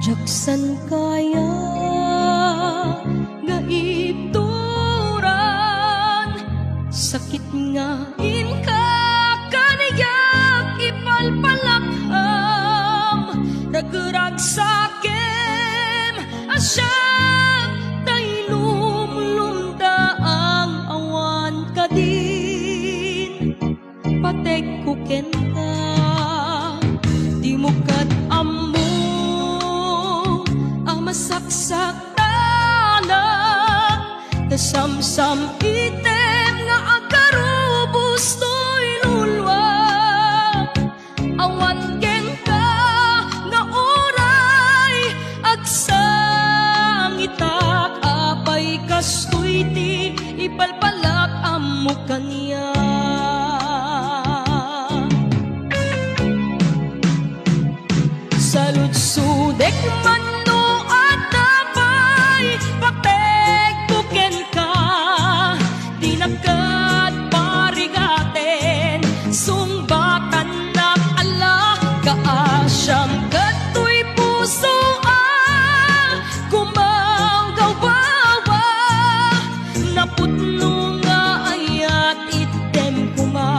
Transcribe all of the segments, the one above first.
Jaksan kaya nga ituran, sakit nga inka kaniyag ipalpalakham, ragurag sakem asyam tay lumlumda ang awan kadin, patek kuken ka di mo kat ammo masaksak tanak, tasamsam item nga akarubos to'y lulwak, awan ken ka nga oray agsang itak, apay kastoy ti ipalpalak amo kaniya. Saludsudek man siyam kato'y puso kumanggawawa, naputno nga ayat item kuma.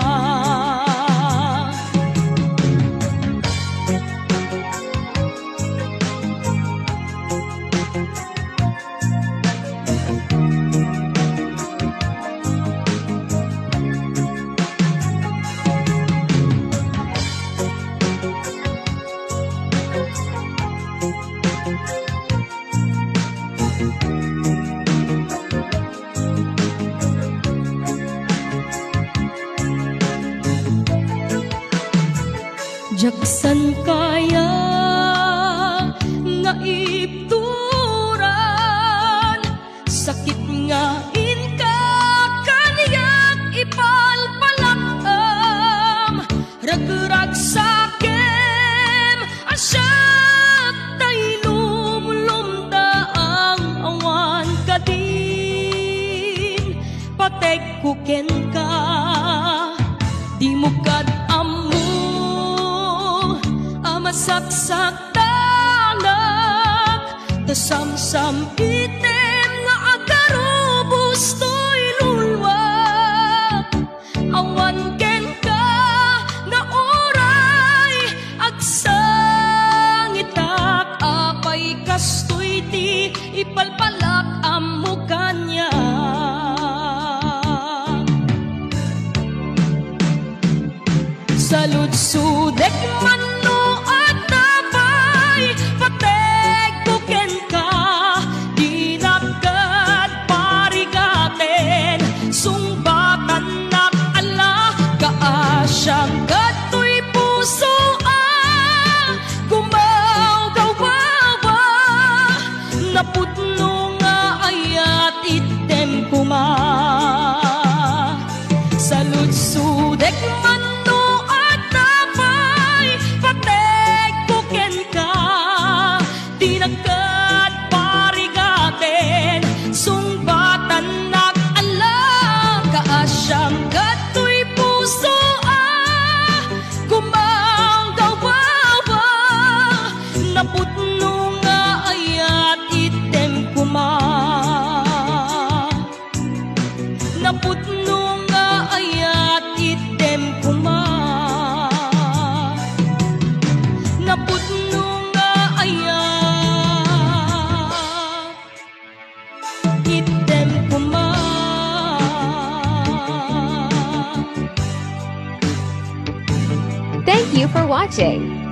Jaksan kaya nga ituran, sakit nga inka kaniyag ipalpalakham, ragurag sakem asyat tay lumlumda ang awan kadin, patek kuken ka di mo kad saksak tanak, tasamsam item nga akarubos to'y lulwak, awan ken ka nga oray agsang itak, apay kastoy ti ipalpalak amo kanya. Saludsudek man siyang kato'y puso kumawgawawa, naputno nga ayat item kuma. Saludsudek man no at napay, patek kuken ka di nagkat parigaten, sungbatan nag-ala kaasyang kato'y puso naputno nga ayat item kuma, naputno nga ayat item kuma, naputno nga ayat item kuma. Thank you for watching.